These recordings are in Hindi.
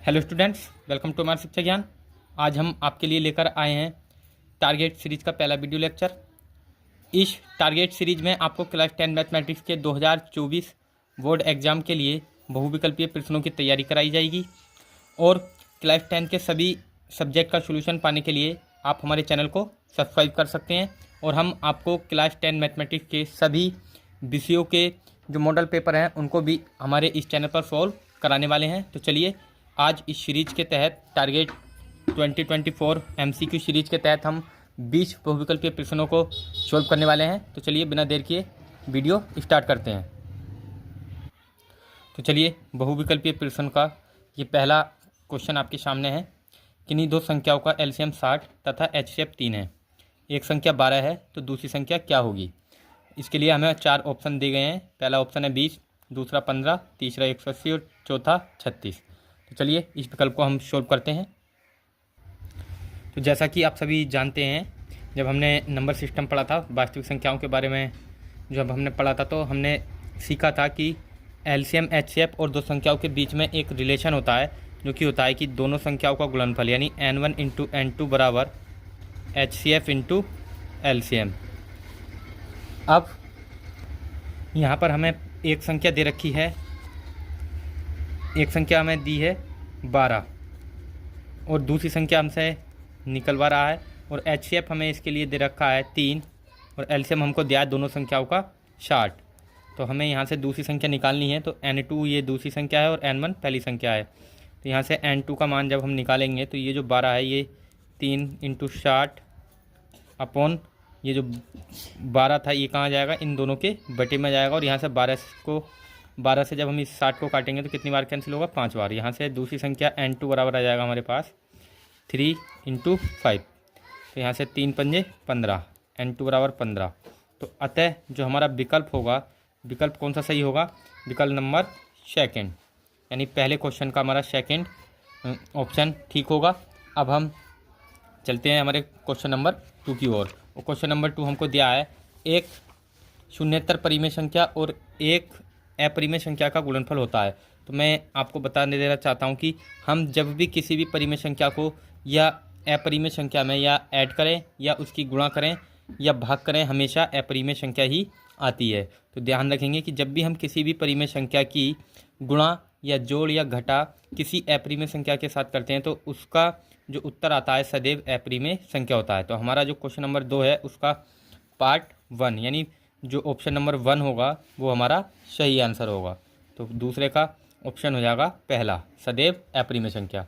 हेलो स्टूडेंट्स, वेलकम टू हमारा शिक्षा ज्ञान। आज हम आपके लिए लेकर आए हैं टारगेट सीरीज का पहला वीडियो लेक्चर। इस टारगेट सीरीज में आपको क्लास 10 मैथमेटिक्स के 2024 बोर्ड एग्जाम के लिए बहुविकल्पीय प्रश्नों की तैयारी कराई जाएगी और क्लास 10 के सभी सब्जेक्ट का सॉल्यूशन पाने के लिए आप हमारे चैनल को सब्सक्राइब कर सकते हैं और हम आपको क्लास 10 मैथमेटिक्स के सभी विषयों के जो मॉडल पेपर हैं उनको भी हमारे इस चैनल पर सॉल्व कराने वाले हैं। तो चलिए, आज इस सीरीज के तहत टारगेट 2024 MCQ सीरीज के तहत हम 20 बहुविकल्पीय प्रश्नों को सॉल्व करने वाले हैं। तो चलिए, बिना देर किए वीडियो स्टार्ट करते हैं। तो चलिए, बहुविकल्पीय प्रश्न का ये पहला क्वेश्चन आपके सामने है। किन्हीं दो संख्याओं का LCM 60 तथा HCF 3 है। एक संख्या 12 है तो दूसरी संख्या क्या होगी? इसके लिए हमें 4 ऑप्शन दिए गए हैं। पहला ऑप्शन है 20, दूसरा 15, तीसरा 180 और चौथा 36। तो चलिए, इस विकल्प को हम सॉल्व करते हैं। तो जैसा कि आप सभी जानते हैं, जब हमने नंबर सिस्टम पढ़ा था, वास्तविक संख्याओं के बारे में जब हमने पढ़ा था, तो हमने सीखा था कि LCM HCF और दो संख्याओं के बीच में एक रिलेशन होता है, जो कि होता है कि दोनों संख्याओं का गुणनफल यानी N1 × N2 बराबर HCF × LCM। अब यहाँ पर हमें एक संख्या दे रखी है, एक संख्या हमें दी है 12 और दूसरी संख्या हमसे निकलवा रहा है, और HCF हमें इसके लिए दे रखा है 3 और LCM हमको दिया है दोनों संख्याओं का 60। तो हमें यहाँ से दूसरी संख्या निकालनी है। तो N2 ये दूसरी संख्या है और N1 पहली संख्या है। तो यहाँ से N2 का मान जब हम निकालेंगे तो ये जो 12 है ये 3 × 60 अपॉन ये जो 12 था ये कहाँ जाएगा, इन दोनों के बटे में जाएगा। और यहाँ से 12 से जब हम इस 60 को काटेंगे तो कितनी बार कैंसिल होगा, 5 बार। यहाँ से दूसरी संख्या N2 बराबर आ जाएगा हमारे पास 3 × 5। तो यहाँ से 3 पंजे 15, N2 बराबर 15। तो अतः जो हमारा विकल्प होगा, विकल्प कौन सा सही होगा? विकल्प नंबर सेकंड, यानी पहले क्वेश्चन का हमारा सेकंड ऑप्शन ठीक होगा। अब हम चलते हैं हमारे क्वेश्चन नंबर 2 की ओर। और क्वेश्चन नंबर 2 हमको दिया है, एक शून्येतर परिमेय संख्या और एक अपरिमेय संख्या का गुणनफल होता है। तो मैं आपको बताने देना चाहता हूं कि हम जब भी किसी भी परिमेय संख्या को या अपरिमेय संख्या में या ऐड करें या उसकी गुणा करें या भाग करें, हमेशा अपरिमेय संख्या ही आती है। तो ध्यान रखेंगे कि जब भी हम किसी भी परिमेय संख्या की गुणा या जोड़ या घटा किसी अपरिमेय संख्या के साथ करते हैं तो उसका जो उत्तर आता है सदैव अपरिमेय संख्या होता है। तो हमारा जो क्वेश्चन नंबर 2 है उसका पार्ट 1 यानी जो ऑप्शन नंबर 1 होगा वो हमारा सही आंसर होगा। तो दूसरे का ऑप्शन हो जाएगा पहला, सदैव अपरिमेय संख्या।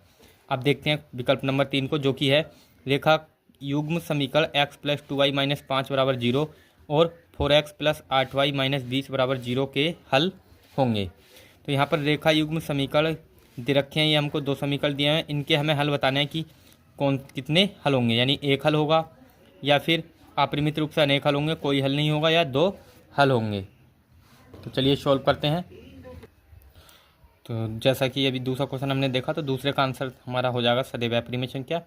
अब देखते हैं विकल्प नंबर 3 को, जो कि है रेखा युग्म समीकरण x + 2y - 5 = 0 और 4x + 8y - 20 = 0 के हल होंगे। तो यहाँ पर रेखा युग्म समीकरण दे रखे हैं, ये हमको 2 समीकरण दिए हैं, इनके हमें हल बताना है कि कितने हल होंगे, यानी एक हल होगा या फिर अपरिमित रूप से अनेक हल होंगे, कोई हल नहीं होगा, या 2 हल होंगे। तो चलिए सॉल्व करते हैं। तो जैसा कि अभी दूसरा क्वेश्चन हमने देखा, तो दूसरे का आंसर हमारा हो जाएगा सदैव अपरिमेय संख्या।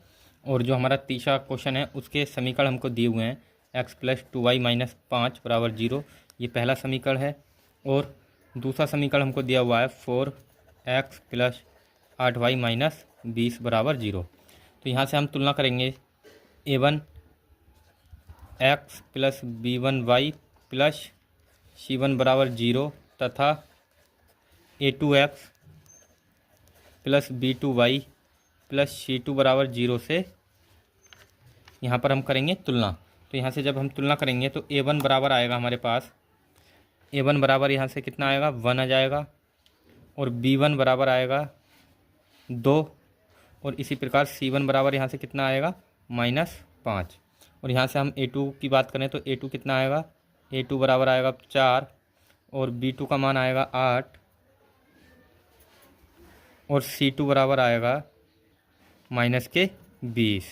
और जो हमारा तीसरा क्वेश्चन है उसके समीकरण हमको दिए हुए हैं, x + 2y - 5 = 0, ये पहला समीकरण है। और दूसरा समीकरण हमको दिया हुआ है 4x + 8y - 20 = 0। तो यहाँ से हम तुलना करेंगे, a1 x + b1y + c1 = 0 तथा a2x + b2y + c2 = 0 से यहाँ पर हम करेंगे तुलना। तो यहाँ से जब हम तुलना करेंगे तो a1 बराबर आएगा हमारे पास, a1 बराबर यहाँ से कितना आएगा, 1 आ जाएगा, और b1 बराबर आएगा 2, और इसी प्रकार c1 बराबर यहाँ से कितना आएगा, -5। और यहाँ से हम a2 की बात करें तो a2 कितना आएगा, a2 बराबर आएगा 4, और b2 का मान आएगा 8, और c2 बराबर आएगा -20,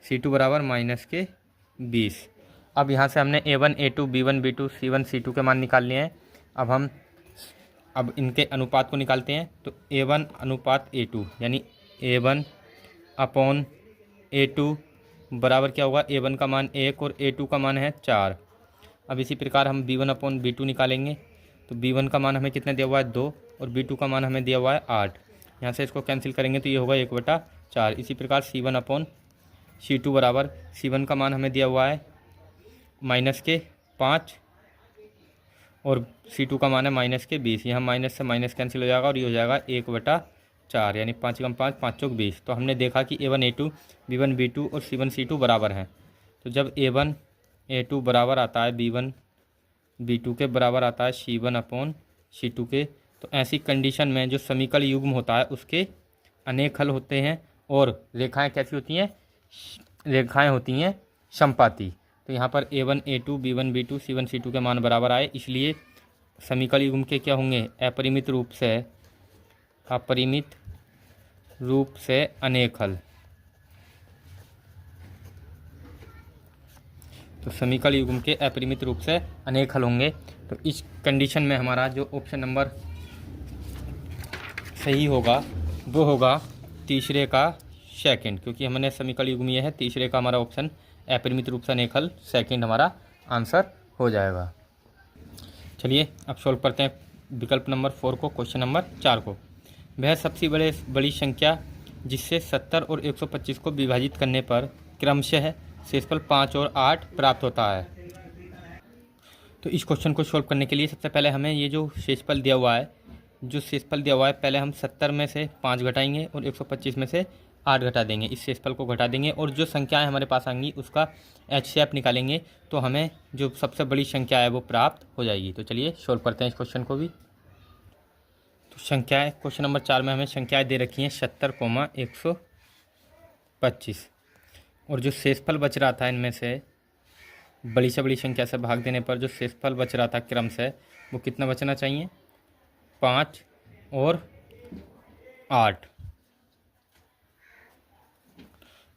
c2 बराबर -20। अब यहाँ से हमने a1 a2 b1 b2 c1 c2 के मान निकाल लिए हैं। अब इनके अनुपात को निकालते हैं। तो a1 अनुपात a2 यानी a1 अपॉन a2 बराबर क्या होगा, a1 का मान 1 और a2 का मान है 4। अब इसी प्रकार हम b1 अपॉन b2 निकालेंगे। तो b1 का मान हमें कितना दिया हुआ है, 2, और b2 का मान हमें दिया हुआ है 8। यहाँ से इसको कैंसिल करेंगे तो ये होगा 1/4। इसी प्रकार C1 अपॉन C2 बराबर, C1 का मान हमें दिया हुआ है -5 और C2 का मान है -20। यहाँ माइनस से माइनस कैंसिल हो जाएगा और ये हो जाएगा 1/4, यानी 5 × 5 5 × 20। तो हमने देखा कि A1 A2 B1 B2 और C1 C2 बराबर हैं। तो जब A1 A2 बराबर आता है B1 B2 के बराबर आता है C1 अपॉन C2 के, तो ऐसी कंडीशन में जो समीकरण युग्म होता है उसके अनेक हल होते हैं और रेखाएं कैसी होती हैं, रेखाएं होती हैं समपाती। तो यहाँ पर A1 A2 B1 B2 C1 C2 के मान बराबर आए, इसलिए समीकरण युग्म के क्या होंगे, अपरिमित रूप से अनेक हल। तो समीकरण युग्म के अपरिमित रूप से अनेक हल होंगे। तो इस कंडीशन में हमारा जो ऑप्शन नंबर सही होगा वो होगा तीसरे का सेकंड, क्योंकि हमने समीकरण युग्म ये है, तीसरे का हमारा ऑप्शन अपरिमित रूप से अनेक हल सेकंड हमारा आंसर हो जाएगा। चलिए अब सॉल्व करते हैं विकल्प नंबर 4 को, क्वेश्चन नंबर 4 को। वह सबसे बड़ी संख्या जिससे 70 और 125 को विभाजित करने पर क्रमशः शेषफल 5 और 8 प्राप्त होता है। तो इस क्वेश्चन को सॉल्व करने के लिए सबसे पहले हमें ये जो शेषफल दिया हुआ है, पहले हम 70 में से 5 घटाएंगे और 125 में से 8 घटा देंगे। इस शेषफल को घटा देंगे और जो संख्याएं हमारे पास आएंगी उसका HCF निकालेंगे, तो हमें जो सबसे बड़ी संख्या है वो प्राप्त हो जाएगी। तो चलिए सॉल्व करते हैं इस क्वेश्चन को भी। तो संख्याएँ क्वेश्चन नंबर 4 में हमें संख्याएँ दे रखी हैं 70, 125, और जो शेषफल बच रहा था इनमें से बड़ी से बड़ी संख्या से भाग देने पर जो शेषफल बच रहा था क्रम से, वो कितना बचना चाहिए, 5 और 8।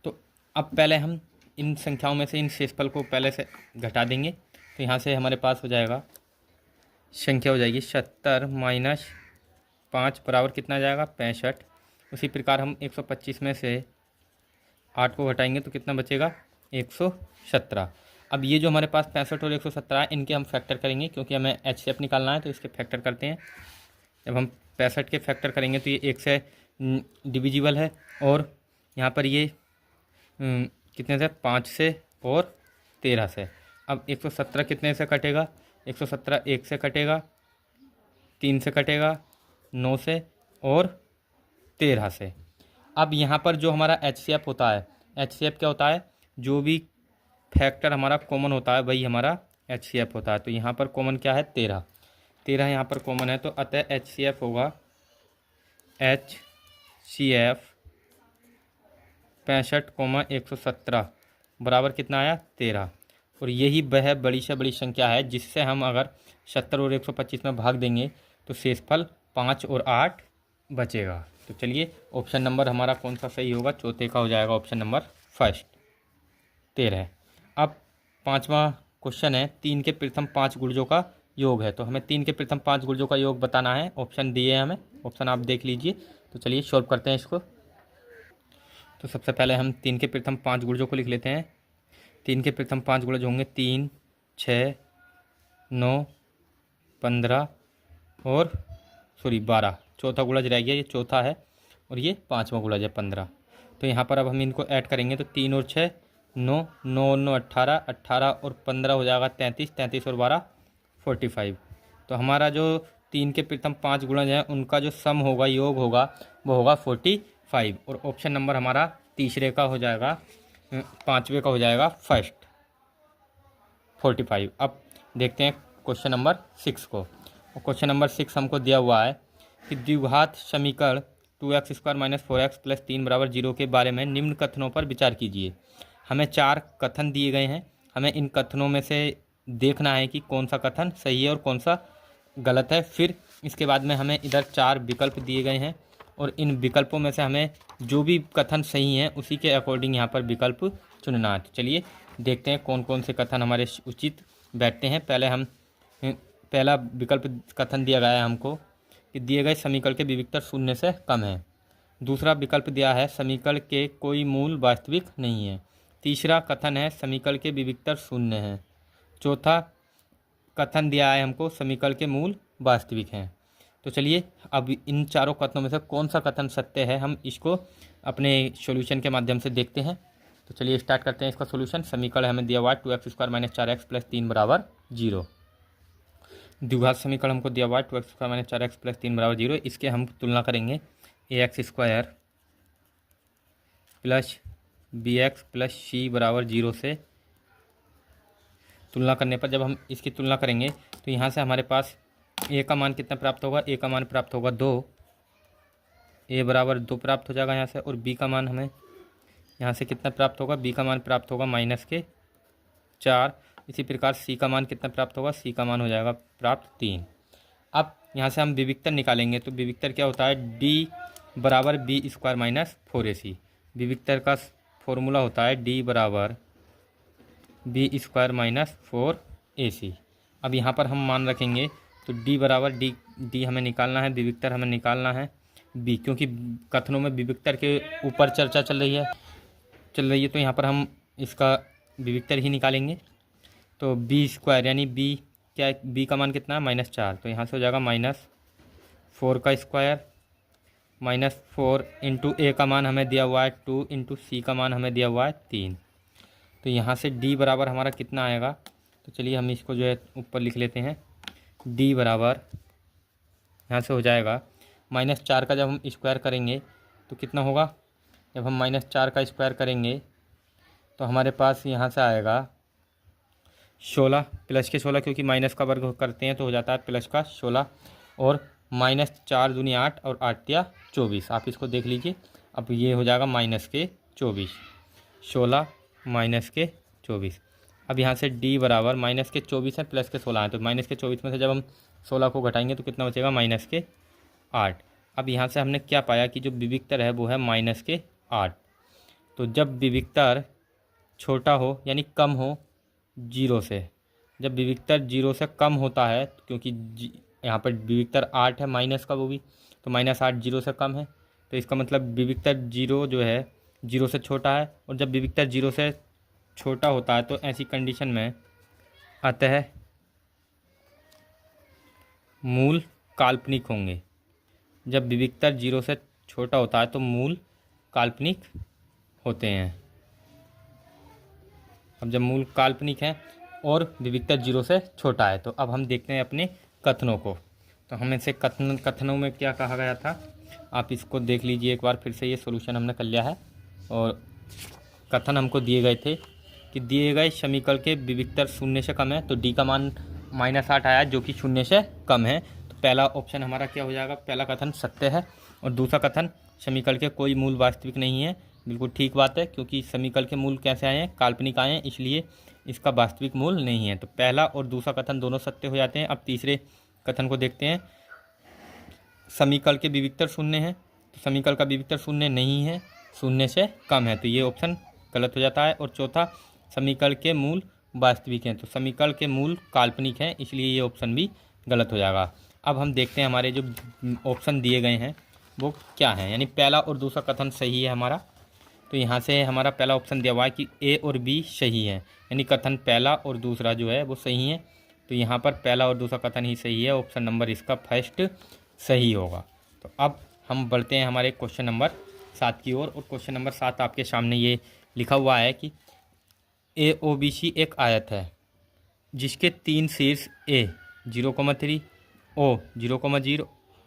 तो अब पहले हम इन संख्याओं में से इन शेषफल को पहले से घटा देंगे। तो यहाँ से हमारे पास हो जाएगा, संख्या हो जाएगी 70 - 5 बराबर कितना आ जाएगा, 65। उसी प्रकार हम 125 में से 8 को घटाएंगे तो कितना बचेगा, 117। अब ये जो हमारे पास 65 और 117 है, इनके हम फैक्टर करेंगे क्योंकि हमें HCF निकालना है, तो इसके फैक्टर करते हैं। जब हम 65 के फैक्टर करेंगे तो ये 1 से डिविजिबल है और यहाँ पर ये कितने से, 5 से और 13 से। अब 117 कितने से कटेगा, 117 1 से कटेगा, 3 से कटेगा, 9 से और 13 से। अब यहाँ पर जो हमारा HCF होता है, HCF क्या होता है, जो भी फैक्टर हमारा कॉमन होता है वही हमारा HCF होता है। तो यहाँ पर कॉमन क्या है, 13 यहाँ पर कॉमन है, तो अतः HCF होगा HCF 65, 117 बराबर कितना आया, 13। और यही वह बड़ी से बड़ी संख्या है जिससे हम अगर 70 और 125 में भाग देंगे तो शेषफल 5 और 8 बचेगा। तो चलिए ऑप्शन नंबर हमारा कौन सा सही होगा, चौथे का हो जाएगा ऑप्शन नंबर फर्स्ट, 13। अब 5वां क्वेश्चन है, 3 के प्रथम 5 गुणजों का योग है। तो हमें 3 के प्रथम 5 गुणजों का योग बताना है। ऑप्शन दिए हैं हमें, ऑप्शन आप देख लीजिए। तो चलिए सॉल्व करते हैं इसको। तो सबसे पहले हम 3 के प्रथम 5 गुणजों को लिख लेते हैं। 3 के प्रथम 5 गुणज होंगे 3, 6, 9, 15 और 12। चौथा गुणज रह गया, ये चौथा है और ये 5वां गुणज है 15। तो यहाँ पर अब हम इनको ऐड करेंगे तो 3 और 6 9, 9 और 9 18, 18 और 15 हो जाएगा 33, 33 और 12 45। तो हमारा जो 3 के प्रथम 5 गुणज हैं उनका जो सम होगा, योग होगा, वो होगा 45। और ऑप्शन नंबर हमारा तीसरे का हो जाएगा, 5वें का हो जाएगा फर्स्ट, 45। अब देखते हैं क्वेश्चन नंबर 6 को। और क्वेश्चन नंबर 6 हमको दिया हुआ है कि द्विघात समीकरण 2x² - 4x + 3 = 0 के बारे में निम्न कथनों पर विचार कीजिए। हमें 4 कथन दिए गए हैं, हमें इन कथनों में से देखना है कि कौन सा कथन सही है और कौन सा गलत है। फिर इसके बाद में हमें इधर 4 विकल्प दिए गए हैं और इन विकल्पों में से हमें जो भी कथन सही हैं उसी के अकॉर्डिंग यहाँ पर विकल्प चुनना है। तो चलिए देखते हैं कौन कौन से कथन हमारे उचित बैठते हैं। पहला विकल्प कथन दिया गया है हमको कि दिए गए समीकरण के विविक्तर 0 से कम है। दूसरा विकल्प दिया है समीकरण के कोई मूल वास्तविक नहीं है। तीसरा कथन है समीकरण के विविक्तर 0 है। चौथा कथन दिया है हमको समीकरण के मूल वास्तविक हैं। तो चलिए अब इन चारों कथनों में से कौन सा कथन सत्य है हम इसको अपने सॉल्यूशन के माध्यम से देखते हैं। तो चलिए स्टार्ट करते हैं इसका सॉल्यूशन। समीकरण हमें दिया हुआ है 2x² - 4x + 3 = 0। द्विघात समीकरण हमको दिया हुआ है 2x² - 4x + 3 = 0। इसके हम तुलना करेंगे ax² + bx + c = 0 से। तुलना करने पर जब हम इसकी तुलना करेंगे तो यहाँ से हमारे पास a का मान कितना प्राप्त होगा, a का मान प्राप्त होगा 2, a = 2 प्राप्त हो जाएगा यहाँ से। और b का मान हमें यहाँ से कितना प्राप्त होगा, b का मान प्राप्त होगा -4। इसी प्रकार c का मान कितना प्राप्त होगा, c का मान हो जाएगा प्राप्त 3। अब यहाँ से हम विविक्तर निकालेंगे तो विविक्तर क्या होता है, d = b² - 4ac। विविक्तर का फॉर्मूला होता है d = b² - 4ac। अब यहाँ पर हम मान रखेंगे तो d = d हमें निकालना है, विविक्तर हमें निकालना है b, क्योंकि कथनों में विविक्तर के ऊपर चर्चा चल रही है तो यहाँ पर हम इसका विविक्तर ही निकालेंगे। तो b² यानी b क्या है, b का मान कितना है -4, तो यहाँ से हो जाएगा -4 का स्क्वायर -4 × a का मान हमें दिया हुआ है 2 × c का मान हमें दिया हुआ है 3। तो यहाँ से d बराबर हमारा कितना आएगा, तो चलिए हम इसको जो है ऊपर लिख लेते हैं। d बराबर यहाँ से हो जाएगा -4 का जब हम स्क्वायर करेंगे तो कितना होगा, जब हम -4 का स्क्वायर करेंगे तो हमारे पास यहाँ से आएगा 16 प्लस के 16, क्योंकि माइनस का वर्ग करते हैं तो हो जाता है प्लस का 16, और -4 दूनी 8 और 8 या 24। आप इसको देख लीजिए। अब ये हो जाएगा -24, 16 - 24। अब यहाँ से d बराबर -24 है प्लस के 16 है, तो -24 में से जब हम 16 को घटाएंगे तो कितना बचेगा, -8। अब यहाँ से हमने क्या पाया कि जो विविक्तर है वो है -8। तो जब विविक्तर छोटा हो यानी कम हो 0 से, जब विविक्तर 0 से कम होता है, क्योंकि यहाँ पर विविक्तर 8 है माइनस का वो भी, तो -8 0 से कम है, तो इसका मतलब विविक्तर 0 जो है 0 से छोटा है। और जब विविक्तर 0 से छोटा होता है तो ऐसी कंडीशन में अतः मूल काल्पनिक होंगे। जब विविक्तर 0 से छोटा होता है तो मूल काल्पनिक होते हैं। अब जब मूल काल्पनिक हैं और विविक्तर 0 से छोटा है, तो अब हम देखते हैं अपने कथनों को। तो हमें से कथनों में क्या कहा गया था, आप इसको देख लीजिए एक बार फिर से। ये सॉल्यूशन हमने कर लिया है और कथन हमको दिए गए थे कि दिए गए समीकरण के विविक्तर 0 से कम है, तो d का मान -8 आया जो कि 0 से कम है। तो पहला ऑप्शन हमारा क्या हो जाएगा, पहला कथन सत्य है। और दूसरा कथन समीकरण के कोई मूल वास्तविक नहीं है, बिल्कुल ठीक बात है, क्योंकि समीकरण के मूल कैसे आए हैं, काल्पनिक आए हैं, इसलिए इसका वास्तविक मूल नहीं है। तो पहला और दूसरा कथन दोनों सत्य हो जाते हैं। अब तीसरे कथन को देखते हैं। समीकरण के विविक्तर 0 है, तो समीकरण का विविक्तर 0 नहीं है, 0 से कम है, तो ये ऑप्शन गलत हो जाता है। और चौथा, समीकरण के मूल वास्तविक हैं, तो समीकरण के मूल काल्पनिक हैं, इसलिए ये ऑप्शन भी गलत हो जाएगा। अब हम देखते हैं हमारे जो ऑप्शन दिए गए हैं वो क्या हैं, यानी पहला और दूसरा कथन सही है हमारा। तो यहाँ से हमारा पहला ऑप्शन दिया हुआ है कि ए और बी सही है, यानी कथन पहला और दूसरा जो है वो सही है। तो यहाँ पर पहला और दूसरा कथन ही सही है, ऑप्शन नंबर इसका फर्स्ट सही होगा। तो अब हम बढ़ते हैं हमारे क्वेश्चन नंबर 7 की ओर। और क्वेश्चन नंबर 7 आपके सामने ये लिखा हुआ है कि AOBC एक आयत है जिसके 3 शीर्ष A 0,3, O 0,0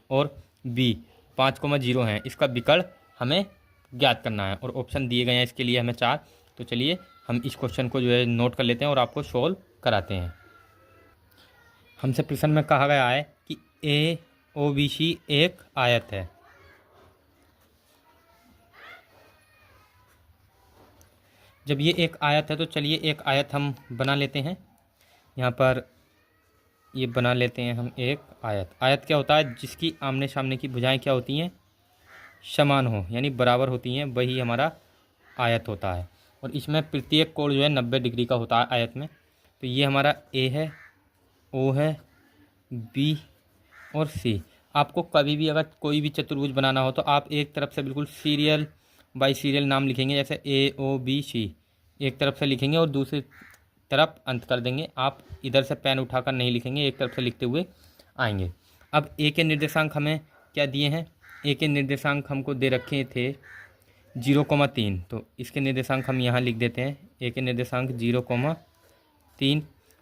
और B 5,0 हैं। इसका विकर्ण हमें ज्ञात करना है और ऑप्शन दिए गए हैं इसके लिए हमें 4। तो चलिए हम इस क्वेश्चन को जो है नोट कर लेते हैं और आपको सॉल्व कराते हैं। हमसे प्रश्न में कहा गया है कि AOBC एक आयत है। जब ये एक आयत है तो चलिए एक आयत हम बना लेते हैं। यहाँ पर ये बना लेते हैं हम एक आयत। आयत क्या होता है, जिसकी आमने सामने की भुजाएं क्या होती हैं, समान हो यानी बराबर होती हैं, वही हमारा आयत होता है। और इसमें प्रत्येक कोण जो है 90 डिग्री का होता है आयत में। तो ये हमारा A है, O है, B और C। आपको कभी भी अगर कोई भी चतुर्भुज बनाना हो तो आप एक तरफ से बिल्कुल सीरियल बाय सीरियल नाम लिखेंगे, जैसे AOBC एक तरफ से लिखेंगे और दूसरी तरफ अंत कर देंगे। आप इधर से पेन उठाकर नहीं लिखेंगे, एक तरफ से लिखते हुए आएंगे। अब ए के निर्देशांक हमें क्या दिए हैं, ए के निर्देशांक हमको दे रखे थे 0,3, तो इसके निर्देशांक हम यहाँ लिख देते हैं। ए के निर्देशांक 0,3,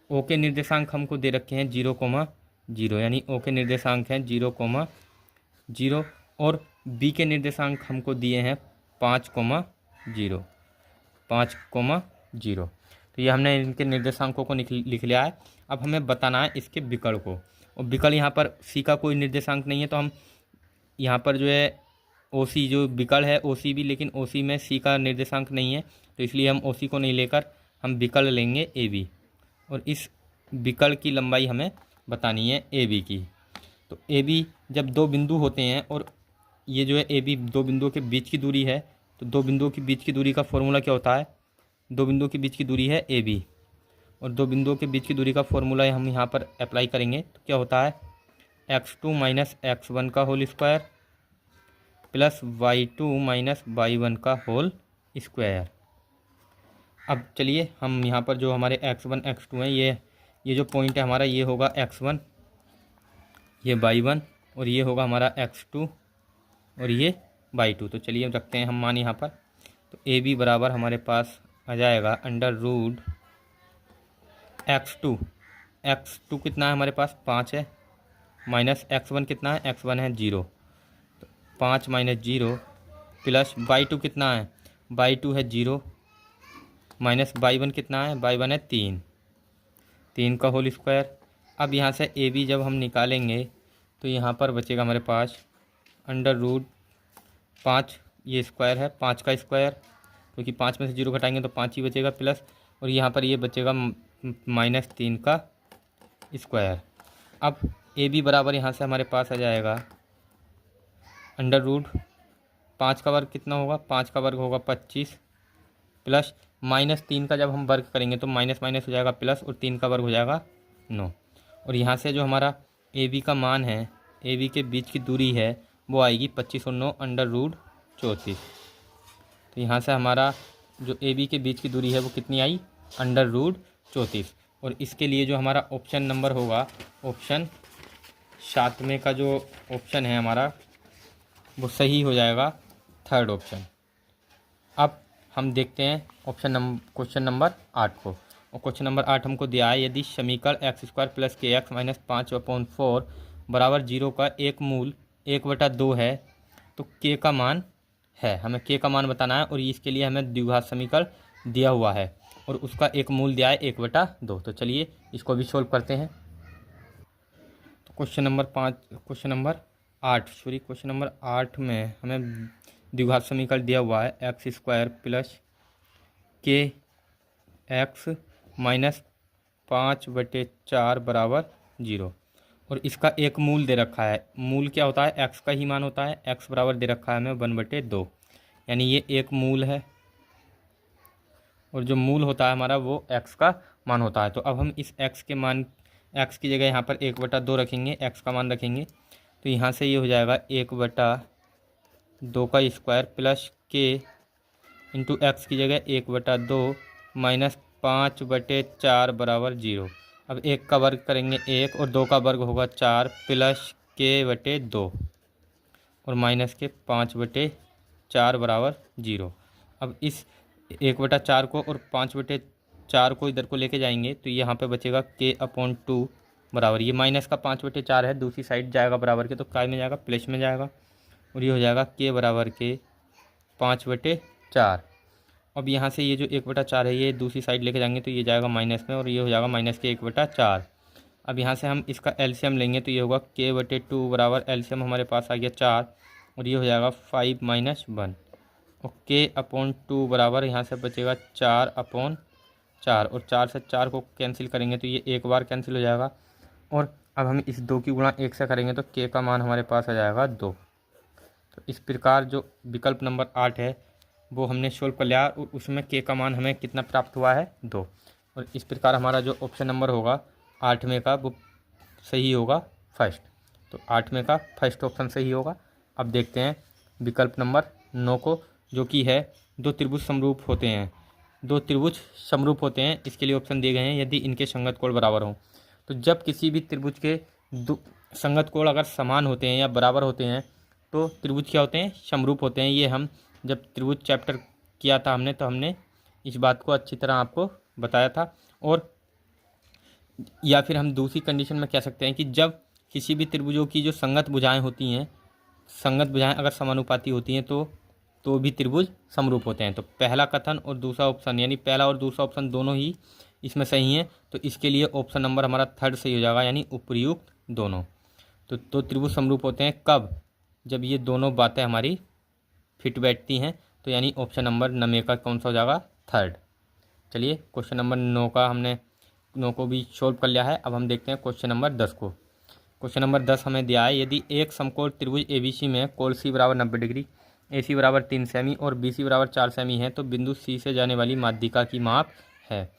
ओ के निर्देशांक हमको दे रखे हैं 0,0, यानी ओ के निर्देशांक हैं 0,0, और बी के निर्देशांक हमको दिए हैं 5,0, 5,0। तो ये हमने इनके निर्देशांकों को लिख लिया है। अब हमें बताना है इसके विकर्ण को, और विकर्ण यहाँ पर सी का कोई निर्देशांक नहीं है, तो हम यहाँ पर जो है ओ सी जो विकर्ण है ओ सी भी, लेकिन ओ सी में सी का निर्देशांक नहीं है, तो इसलिए हम ओ सी को नहीं लेकर हम विकर्ण लेंगे ए बी, और इस विकर्ण की लंबाई हमें बतानी है ए बी की। तो ए बी जब दो बिंदु होते हैं और ये जो है ए बी दो बिंदुओं के बीच की दूरी है, तो दो बिंदुओं के बीच की दूरी का फॉर्मूला क्या होता है, दो बिंदुओं के बीच की दूरी है ए बी, और दो बिंदुओं के बीच की दूरी का फॉर्मूला हम यहाँ पर अप्लाई करेंगे, तो क्या होता है x2 माइनस x1 का whole square plus y2 minus y1 का होल स्क्वायर। अब चलिए हम यहाँ पर जो हमारे x1 x2 हैं, ये जो पॉइंट है हमारा, ये होगा x1, ये y1, और ये होगा हमारा x2 और ये y2। तो चलिए रखते हैं हम मान यहाँ पर। तो ए बी बराबर हमारे पास आ जाएगा अंडर रूट x2 कितना है हमारे पास 5 है, माइनस x1 कितना है, x1 है 0, तो 5 माइनस 0 प्लस y2 कितना है, y2 है 0, माइनस y1 कितना है, y1 है 3 का होल स्क्वायर। अब यहाँ से ए बी जब हम निकालेंगे तो यहाँ पर बचेगा हमारे पास अंडर रूट 5, ये स्क्वायर है 5 का स्क्वायर, क्योंकि 5 में से 0 घटाएंगे तो 5 ही बचेगा, प्लस और यहाँ पर ये बचेगा माइनस 3 का स्क्वायर। अब ए बी बराबर यहाँ से हमारे पास आ जाएगा अंडर रूट 5 का वर्ग कितना होगा, 5 का वर्ग होगा 25, प्लस माइनस 3 का जब हम वर्ग करेंगे तो माइनस माइनस हो जाएगा प्लस, और 3 का वर्ग हो जाएगा 9, और यहाँ से जो हमारा ए बी का मान है, ए बी के बीच की दूरी है वो आएगी 25 और 9 अंडर रूट 34। तो यहाँ से हमारा जो ए बी के बीच की दूरी है वो कितनी आई, अंडर रूट 34, और इसके लिए जो हमारा ऑप्शन नंबर होगा, ऑप्शन 7 में का जो ऑप्शन है हमारा वो सही हो जाएगा, थर्ड ऑप्शन। अब हम देखते हैं क्वेश्चन नंबर 8 को, और क्वेश्चन नंबर 8 हमको दिया है यदि समीकरण x² प्लस के एक्स माइनस 5/4 बराबर 0 का एक मूल 1/2 है तो k का मान है, हमें k का मान बताना है, और इसके लिए हमें द्विघात समीकरण दिया हुआ है और उसका एक मूल दिया है 1/2। तो चलिए इसको भी सोल्व करते हैं। तो क्वेश्चन नंबर 8 में हमें द्विघात समीकरण दिया हुआ है x² प्लस के एक्स माइनस 5/4 बराबर 0, और इसका एक मूल दे रखा है। मूल क्या होता है, x का ही मान होता है, x बराबर दे रखा है हमें 1/2, यानी ये एक मूल है, और जो मूल होता है हमारा वो x का मान होता है। तो अब हम इस x के मान, x की जगह यहाँ पर 1/2 रखेंगे, x का मान रखेंगे, तो यहाँ से ये हो जाएगा 1/2 का square plus k into x की जगह 1/2 माइनस 5/4 बराबर 0। अब 1 का वर्ग करेंगे 1, और 2 का वर्ग होगा 4 प्लस k/2 और माइनस के 5/4 बराबर 0। अब इस 1/4 को और 5/4 को इधर को लेके जाएंगे तो यहाँ पे बचेगा k/2 बराबर, ये माइनस का 5/4 है, दूसरी साइड जाएगा बराबर के, तो काय में जाएगा, प्लस में जाएगा, और ये हो जाएगा k बराबर के 5/4। अब यहाँ से ये जो 1/4 है ये दूसरी साइड लेके जाएंगे तो ये जाएगा माइनस में, और ये हो जाएगा माइनस के 1/4। अब यहाँ से हम इसका एलसीएम लेंगे तो ये होगा k/2 बराबर, एलसीएम हमारे पास आ गया 4, और ये हो जाएगा 5 - 1, और k/2 बराबर यहाँ से बचेगा 4/4, और 4 से 4 को कैंसिल करेंगे तो ये एक बार कैंसिल हो जाएगा, और अब हम इस 2 की गुणा 1 से करेंगे तो k का मान हमारे पास आ जाएगा 2। तो इस प्रकार जो विकल्प नंबर 8 है वो हमने सोल्व कर लिया, और उसमें k का मान हमें कितना प्राप्त हुआ है 2, और इस प्रकार हमारा जो ऑप्शन नंबर होगा 8 में का वो सही होगा फर्स्ट। तो 8 में का फर्स्ट ऑप्शन सही होगा। अब देखते हैं विकल्प नंबर 9 को, जो कि है दो त्रिभुज समरूप होते हैं, इसके लिए ऑप्शन दिए गए हैं यदि इनके संगत कोण बराबर हों। तो जब किसी भी त्रिभुज के दो संगत कोण अगर समान होते हैं या बराबर होते हैं तो त्रिभुज क्या होते हैं, समरूप होते हैं। ये हम जब त्रिभुज चैप्टर किया था हमने, तो हमने इस बात को अच्छी तरह आपको बताया था। और या फिर हम दूसरी कंडीशन में कह सकते हैं कि जब किसी भी त्रिभुजों की जो संगत भुजाएं होती हैं, संगत भुजाएं अगर समानुपाती होती हैं तो भी त्रिभुज समरूप होते हैं। तो पहला कथन और दूसरा ऑप्शन, यानी पहला और दूसरा ऑप्शन दोनों ही इसमें सही हैं। तो इसके लिए ऑप्शन नंबर हमारा थर्ड सही हो जाएगा, यानी उपर्युक्त दोनों। तो त्रिभुज समरूप होते हैं कब, जब ये दोनों बातें हमारी फिट बैठती हैं। तो यानी ऑप्शन नंबर नंबर का कौन सा हो जाएगा, थर्ड। चलिए क्वेश्चन नंबर 9 का हमने 9 को भी सॉल्व कर लिया है। अब हम देखते हैं क्वेश्चन नंबर 10 को। क्वेश्चन नंबर 10 हमें दिया है, यदि एक समकोण त्रिभुज ABC में कोण C बराबर 90 डिग्री, AC बराबर 3 सेमी और BC बराबर 4 सेमी है, तो बिंदु C से जाने वाली माध्यिका की माप है।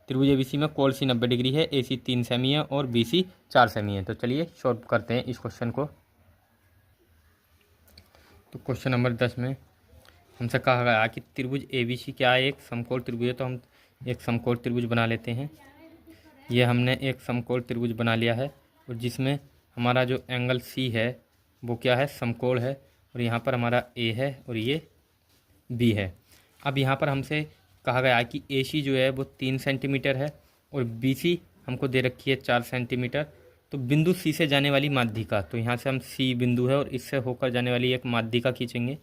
त्रिभुज ABC में कोण C 90 डिग्री है, AC 3 सेमी है और BC 4 सेमी है। तो चलिए सॉल्व करते हैं इस क्वेश्चन को। तो क्वेश्चन नंबर 10 में हमसे कहा गया कि त्रिभुज ABC क्या है, एक समकोण त्रिभुज है। तो हम एक समकोण त्रिभुज बना लेते हैं। ये हमने एक समकोण त्रिभुज बना लिया है और जिसमें हमारा जो एंगल C है वो क्या है, समकोण है। और यहाँ पर हमारा A है और ये B है। अब यहाँ पर हमसे कहा गया है कि AC जो है वो 3 सेंटीमीटर है और BC हमको दे रखी है 4 सेंटीमीटर। तो बिंदु C से जाने वाली माध्यिका, तो यहाँ से हम C बिंदु है और इससे होकर जाने वाली एक माध्यिका खींचेंगे,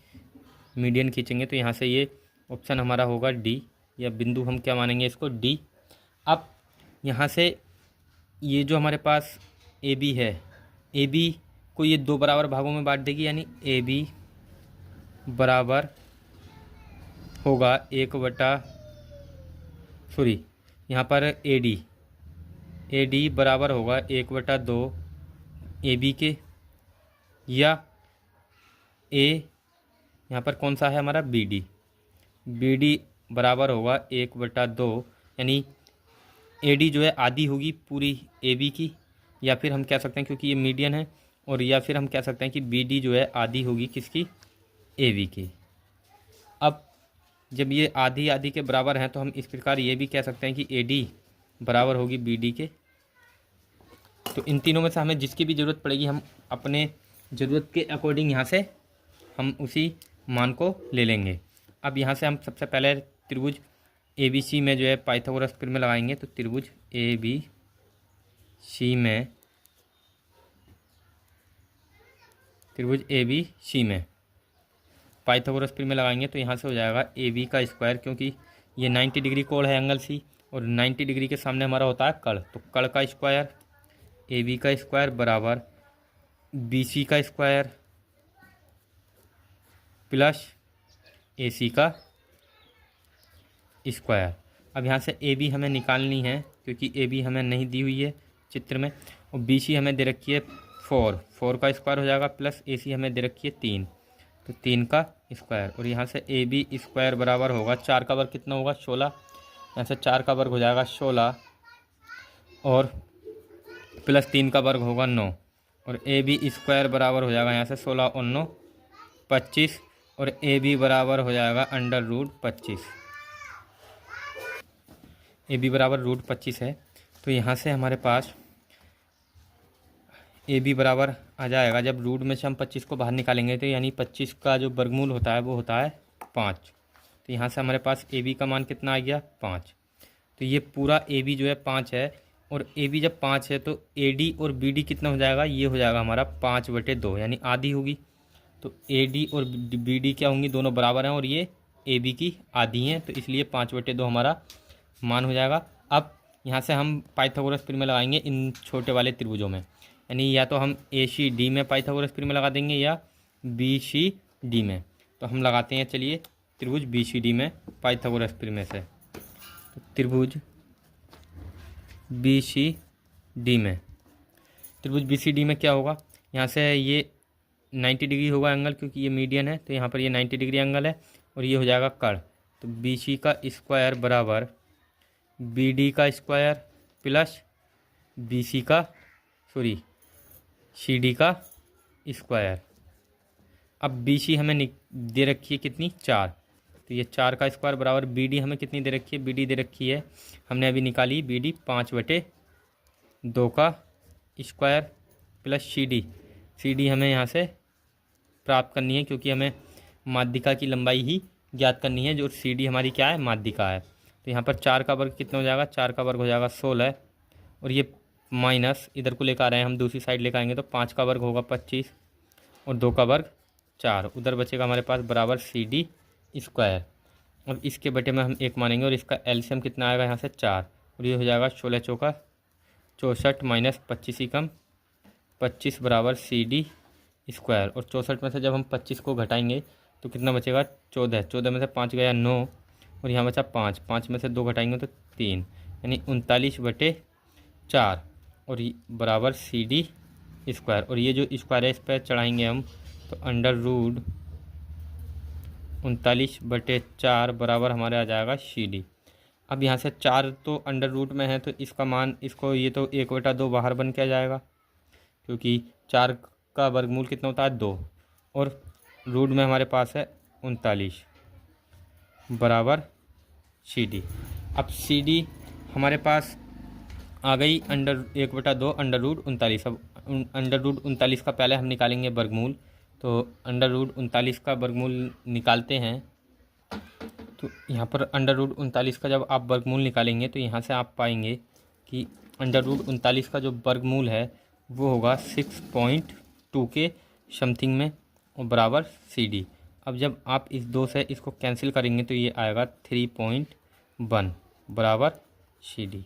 मीडियन खींचेंगे। तो यहाँ से ये ऑप्शन हमारा होगा D, या बिंदु हम क्या मानेंगे इसको, D। अब यहाँ से ये जो हमारे पास AB है, AB को ये 2 बराबर भागों में बांट देगी, यानी AB बराबर होगा यहाँ पर AD बराबर होगा 1/2 AB के, या A यहाँ पर कौन सा है हमारा, BD बराबर होगा 1/2, यानी AD जो है आधी होगी पूरी AB की, या फिर हम कह सकते हैं क्योंकि ये मीडियन है, और या फिर हम कह सकते हैं कि BD जो है आधी होगी किसकी, AB की। अब जब ये आधी आधी के बराबर हैं तो हम इस प्रकार ये भी कह सकते हैं कि AD बराबर होगी BD के। तो इन तीनों में से हमें जिसकी भी ज़रूरत पड़ेगी हम अपने ज़रूरत के अकॉर्डिंग यहाँ से हम उसी मान को ले लेंगे। अब यहाँ से हम सबसे पहले त्रिभुज ABC में जो है पाइथागोरस प्रमेय लगाएंगे। तो त्रिभुज ABC में पाइथागोरस प्रमेय लगाएंगे। तो यहाँ से हो जाएगा AB का स्क्वायर, क्योंकि ये 90 डिग्री कोण है एंगल C और 90 डिग्री के सामने हमारा होता है कर्ण। तो कर्ण का स्क्वायर AB का स्क्वायर बराबर BC का स्क्वायर प्लस AC का स्क्वायर। अब यहाँ से AB हमें निकालनी है क्योंकि AB हमें नहीं दी हुई है चित्र में, और BC हमें दे रखी है 4 का स्क्वायर हो जाएगा, प्लस AC हमें दे रखी है 3, तो 3 का स्क्वायर। और यहाँ से AB स्क्वायर बराबर होगा 4 का वर्ग कितना होगा, 16। यहाँ से 4 का वर्ग हो जाएगा 16 और प्लस 3 का वर्ग होगा 9, और AB स्क्वायर बराबर हो जाएगा यहाँ से 16 और 9 25, और AB बराबर हो जाएगा √25। AB बराबर √25 है। तो यहाँ से हमारे पास AB बराबर आ जाएगा, जब रूट में से हम 25 को बाहर निकालेंगे तो यानी 25 का जो वर्गमूल होता है वो होता है 5। तो यहाँ से हमारे पास AB का मान कितना आ गया, 5। तो ये पूरा AB जो है 5 है, और AB जब 5 है तो AD और BD कितना हो जाएगा, ये हो जाएगा हमारा 5/2, यानी आधी होगी। तो AD और BD क्या होंगी, दोनों बराबर हैं और ये AB की आधी हैं, तो इसलिए 5/2 हमारा मान हो जाएगा। अब यहाँ से हम पाइथागोरस प्रमेय लगाएंगे इन छोटे वाले त्रिभुजों में, यानी या तो हम ACD में पाइथागोरस प्रमेय लगा देंगे या BCD में। तो हम लगाते हैं, चलिए त्रिभुज BCD में पाइथागोरस प्रमेय से। तो त्रिभुज BCD में क्या होगा, यहाँ से ये 90 डिग्री होगा एंगल, क्योंकि ये मीडियन है, तो यहाँ पर ये 90 डिग्री एंगल है और ये हो जाएगा कर्ण। तो BC का स्क्वायर बराबर BD का स्क्वायर प्लस CD का स्क्वायर। अब BC हमें दे रखी है कितनी, 4, तो ये 4 का स्क्वायर बराबर BD हमें कितनी दे रखी है, BD दे रखी है हमने अभी निकाली BD 5/2 का स्क्वायर प्लस सी डी हमें यहाँ से प्राप्त करनी है, क्योंकि हमें माध्यिका की लंबाई ही ज्ञात करनी है, जो सी डी हमारी क्या है, माध्यिका है। तो यहाँ पर 4 का वर्ग कितना हो जाएगा, 4 का वर्ग हो जाएगा 16, और ये माइनस इधर को लेकर आ रहे हैं हम, दूसरी साइड लेकर आएंगे तो 5 का वर्ग होगा 25, और 2 का वर्ग 4, उधर बचेगा हमारे पास बराबर सी डी स्क्वायर। अब इसके बटे में हम 1 मानेंगे, और इसका एलसीएम कितना आएगा यहाँ से 4, और ये हो जाएगा 16 चौका 64 माइनस 25 ही कम 25 बराबर सी डी स्क्वायर। और 64 में से जब हम 25 को घटाएंगे तो कितना बचेगा, 14, 14 में से 5 गया 9, और यहाँ बचा 5, 5 में से 2 घटाएंगे तो 3, यानी 39/4, और बराबर सी डी स्क्वायर। और ये जो स्क्वायर है इस पर चढ़ाएंगे हम तो अंडर रूट 39/4 बराबर हमारे आ जाएगा सी डी। अब यहाँ से 4 तो अंडर रूट में है, तो इसका मान इसको ये तो 1/2 बाहर बन के आ जाएगा, क्योंकि 4 का वर्गमूल कितना होता है 2, और रूट में हमारे पास है 39 बराबर सी डी। अब सी डी हमारे पास आ गई अंडर 1/2 अंडर रूट 39। अब अंडर रूट 39 का पहले हम निकालेंगे वर्गमूल, तो अंडर रूट 39 का वर्गमूल निकालते हैं। तो यहाँ पर अंडर रूट 39 का जब आप वर्गमूल निकालेंगे तो यहाँ से आप पाएंगे कि अंडर रूट 39 का जो वर्गमूल है वो होगा 6.2 के समथिंग में, और बराबर सी डी। अब जब आप इस 2 से इसको कैंसिल करेंगे तो ये आएगा 3.1 बराबर सी डी।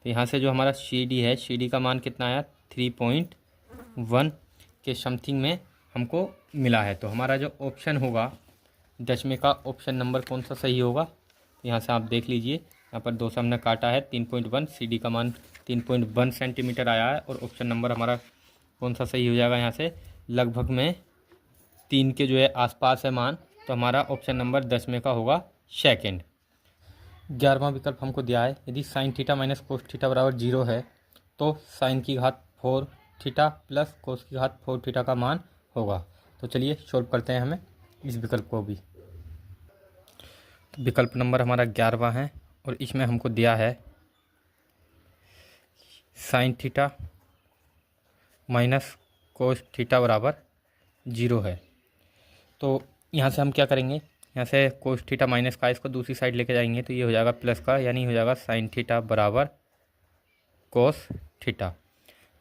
तो यहाँ से जो हमारा सी डी है, सी डी का मान कितना आया 3.1 के समथिंग में हमको मिला है। तो हमारा जो ऑप्शन होगा दसवें का ऑप्शन नंबर कौन सा सही होगा, तो यहाँ से आप देख लीजिए, यहाँ पर 2 से हमने काटा है 3.1, सी डी का मान 3.1 सेंटीमीटर आया है, और ऑप्शन नंबर हमारा कौन सा सही हो जाएगा, यहाँ से लगभग में 3 के जो है आसपास है मान, तो हमारा ऑप्शन नंबर 10वें का होगा सेकेंड। 11वां विकल्प हमको दिया है, यदि sine theta minus cos theta बराबर 0 है तो साइन की घात 4 थीटा प्लस कोस की घात 4 थीटा का मान होगा। तो चलिए सॉल्व करते हैं हमें इस विकल्प को भी। तो विकल्प नंबर हमारा 11वां है, और इसमें हमको दिया है sine theta minus cos theta बराबर 0 है। तो यहाँ से हम क्या करेंगे, यहाँ से कोस थीटा माइनस का इसको दूसरी साइड लेके जाएंगे तो ये हो जाएगा प्लस का, यानी हो जाएगा साइन थीटा बराबर कोस थीटा।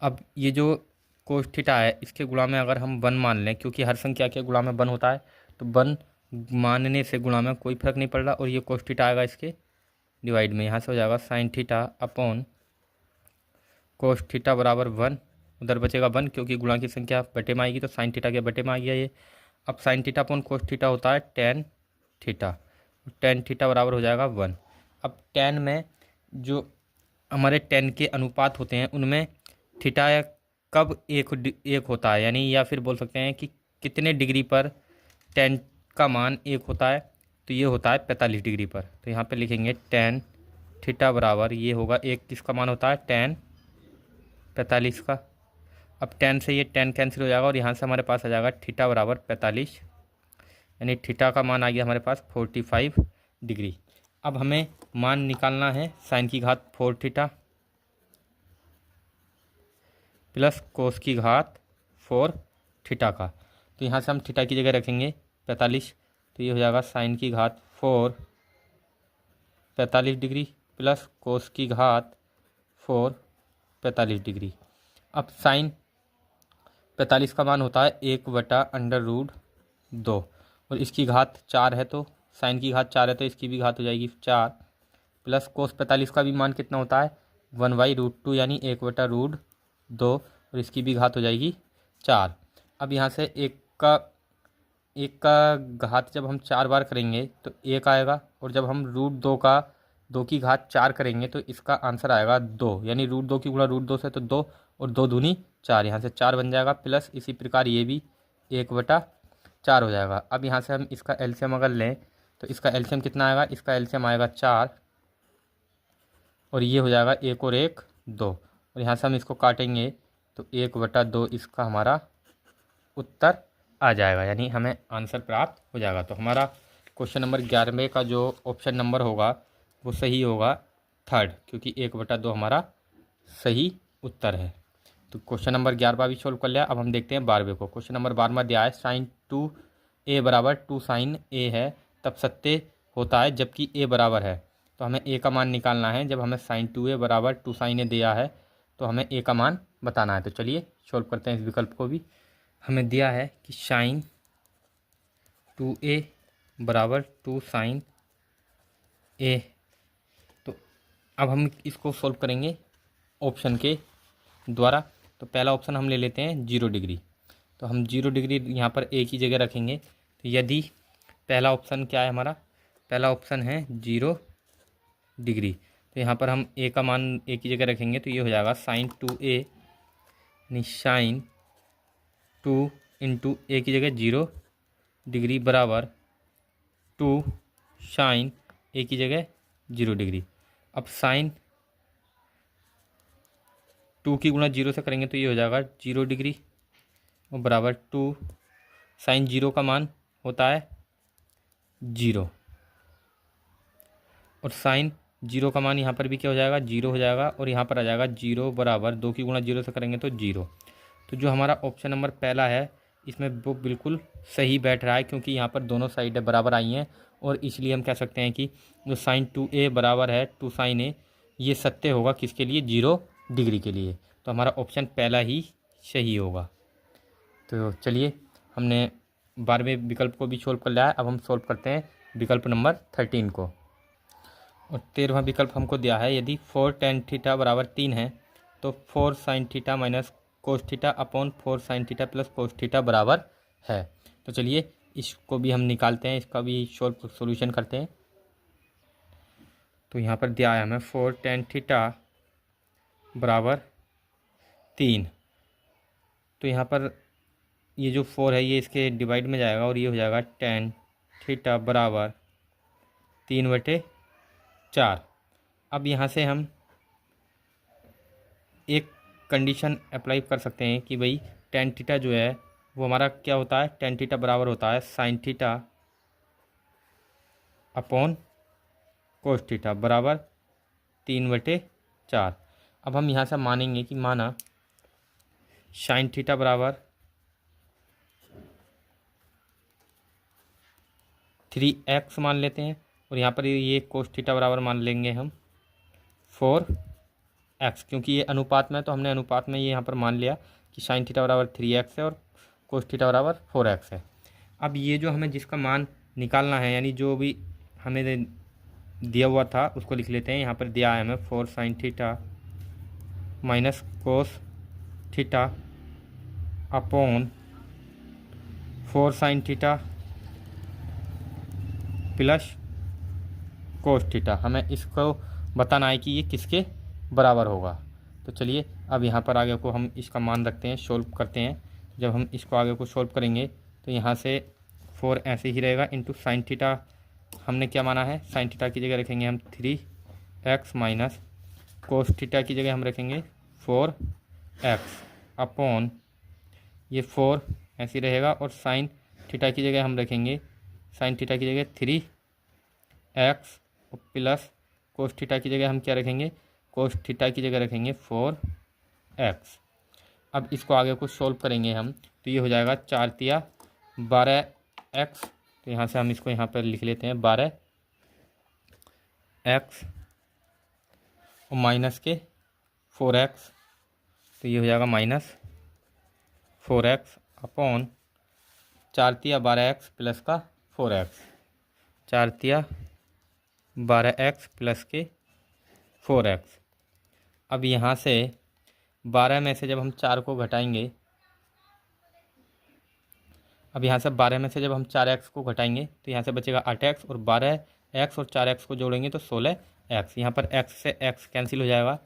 अब ये जो कोस थीटा है इसके गुणा में अगर हम 1 मान लें, क्योंकि हर संख्या के गुणा में 1 होता है, तो 1 मानने से गुणा में कोई फर्क नहीं पड़ रहा, और ये कोस थीटा आएगा इसके डिवाइड में, यहाँ से हो जाएगा sine theta upon cos theta बराबर 1, उधर बचेगा 1 क्योंकि गुणा की संख्या बटे में आएगी, तो साइन थीटा के बटे में आ गया ये। अब sine theta upon cos theta होता है टेन थीटा, टेन थीटा बराबर हो जाएगा 1। अब टेन में जो हमारे टेन के अनुपात होते हैं उनमें थीटा कब एक होता है, यानी या फिर बोल सकते हैं कि कितने डिग्री पर टेन का मान 1 होता है, तो ये होता है 45 डिग्री पर। तो यहाँ पे लिखेंगे टेन थीटा बराबर ये होगा 1, किसका मान होता है टेन 45 का। अब टेन से ये टेन कैंसिल हो जाएगा, और यहाँ से हमारे पास आ जाएगा थीटा बराबर 45, यानी थीटा का मान आ गया हमारे पास 45 डिग्री। अब हमें मान निकालना है साइन की घात 4 थीटा प्लस कोस की घात 4 थीटा का। तो यहाँ से हम थीटा की जगह रखेंगे 45, तो ये हो जाएगा साइन की घात 4 45 डिग्री प्लस कोस की घात 4 45 डिग्री। अब साइन 45 का मान होता है 1/√2, और इसकी घात 4 है, तो साइन की घात 4 है तो इसकी भी घात हो जाएगी 4, प्लस कोस 45 का भी मान कितना होता है 1/√2, यानी 1/√2, और इसकी भी घात हो जाएगी 4। अब यहाँ से एक का घात जब हम 4 बार करेंगे तो 1 आएगा, और जब हम √2 की घात 4 करेंगे तो इसका आंसर आएगा 2, यानी √2 की गुणा √2 से तो 2, और 2 दूनी 4, यहाँ से 4 बन जाएगा, प्लस इसी प्रकार ये भी 1/4 हो जाएगा। अब यहाँ से हम इसका एलसीएम अगर लें तो इसका एलसीएम कितना आएगा, इसका एलसीएम आएगा 4, और ये हो जाएगा 1 और 1 2, और यहाँ से हम इसको काटेंगे तो 1/2 इसका हमारा उत्तर आ जाएगा, यानी हमें आंसर प्राप्त हो जाएगा। तो हमारा क्वेश्चन नंबर 11वें का जो ऑप्शन नंबर होगा वो सही होगा थर्ड, क्योंकि 1/2 हमारा सही उत्तर है। तो क्वेश्चन नंबर 11वां भी सोल्व कर लिया। अब हम देखते हैं 12वें को। क्वेश्चन नंबर 12वां दिया है साइन 2a बराबर 2 साइन a है तब सत्य होता है जबकि a बराबर है। तो हमें a का मान निकालना है। जब हमें साइन 2a बराबर 2 साइन a दिया है तो हमें a का मान बताना है। तो चलिए सोल्व करते हैं इस विकल्प को भी। हमें दिया है कि साइन 2a बराबर 2 साइन a। तो अब हम इसको सोल्व करेंगे ऑप्शन के द्वारा। तो पहला ऑप्शन हम ले लेते हैं 0 डिग्री। तो हम 0 डिग्री यहाँ पर एक ही जगह रखेंगे। तो यदि पहला ऑप्शन क्या है हमारा, पहला ऑप्शन है 0 डिग्री। तो यहाँ पर हम a का मान एक ही जगह रखेंगे। तो ये हो जाएगा साइन 2a यानी साइन 2 इंटू a की जगह 0 डिग्री बराबर 2 साइन a की जगह 0 डिग्री। अब साइन 2 की गुणा 0 से करेंगे तो ये हो जाएगा 0 डिग्री और बराबर 2 साइन 0 का मान होता है 0 और साइन 0 का मान यहाँ पर भी क्या हो जाएगा 0 हो जाएगा और यहाँ पर आ जाएगा 0 बराबर 2 की गुणा 0 से करेंगे तो 0। तो जो हमारा ऑप्शन नंबर पहला है इसमें वो बिल्कुल सही बैठ रहा है क्योंकि यहाँ पर दोनों साइडें बराबर आई हैं और इसलिए हम कह सकते हैं कि जो साइन 2a बराबर है 2 साइन a ये सत्य होगा किसके लिए 0 डिग्री के लिए। तो हमारा ऑप्शन पहला ही सही होगा। तो चलिए हमने 12वें विकल्प को भी सोल्व कर लिया है। अब हम सोल्व करते हैं विकल्प नंबर 13 को। और 13वां विकल्प हमको दिया है यदि 4 tan थीटा बराबर 3 है तो 4 sine theta minus cos theta upon 4 sine theta plus cos theta बराबर है। तो चलिए इसको भी हम निकालते हैं, इसका भी सोल्यूशन करते हैं। तो यहाँ पर दिया है हमें 4 tan थीटा बराबर 3। तो यहाँ पर ये जो 4 है ये इसके डिवाइड में जाएगा और ये हो जाएगा tan थीटा बराबर 3/4। अब यहाँ से हम एक कंडीशन अप्लाई कर सकते हैं कि भाई tan थीटा जो है वो हमारा क्या होता है, tan थीटा बराबर होता है sine theta upon cos theta बराबर 3/4। अब हम यहाँ से मानेंगे कि माना साइन थीटा बराबर 3x मान लेते हैं और यहाँ पर ये कोस थीटा बराबर मान लेंगे हम 4x, क्योंकि ये अनुपात में तो हमने अनुपात में ये यहाँ पर मान लिया कि साइन थीटा बराबर 3x है और कोस थीटा बराबर 4x है। अब ये जो हमें जिसका मान निकालना है यानी जो भी हमें दिया हुआ था उसको लिख लेते हैं। यहाँ पर दिया है हमें 4 sine theta minus cos theta upon 4 sine theta plus cos theta. हमें इसको बताना है कि ये किसके बराबर होगा। तो चलिए अब यहाँ पर आगे को हम इसका मान रखते हैं, सोल्व करते हैं। जब हम इसको आगे को सोल्व करेंगे तो यहाँ से 4 ऐसे ही रहेगा इंटू साइन थीटा हमने क्या माना है, साइन थीटा की जगह रखेंगे हम 3x माइनस कोस थीटा की जगह हम रखेंगे 4x अपॉन ये 4 ऐसे ही रहेगा और साइन थीटा की जगह हम रखेंगे साइन थीटा की जगह 3x प्लस कोस थीटा की जगह हम क्या रखेंगे, कोस थीटा की जगह रखेंगे 4x। अब इसको आगे को सोल्व करेंगे हम तो ये हो जाएगा 4 तिया 12x। तो यहाँ से हम इसको यहाँ पर लिख लेते हैं 12x और माइनस के 4x। तो ये हो जाएगा माइनस 4x अपॉन 4 तिया 12x प्लस का 4x, 4 तिया 12x प्लस के 4x। अब यहाँ से 12 में से जब हम 4 को घटाएंगे, अब यहाँ से 12 में से जब हम 4x को घटाएंगे तो यहाँ से बचेगा 8x और 12x और 4x को जोड़ेंगे तो 16x। यहाँ पर x से x कैंसिल हो जाएगा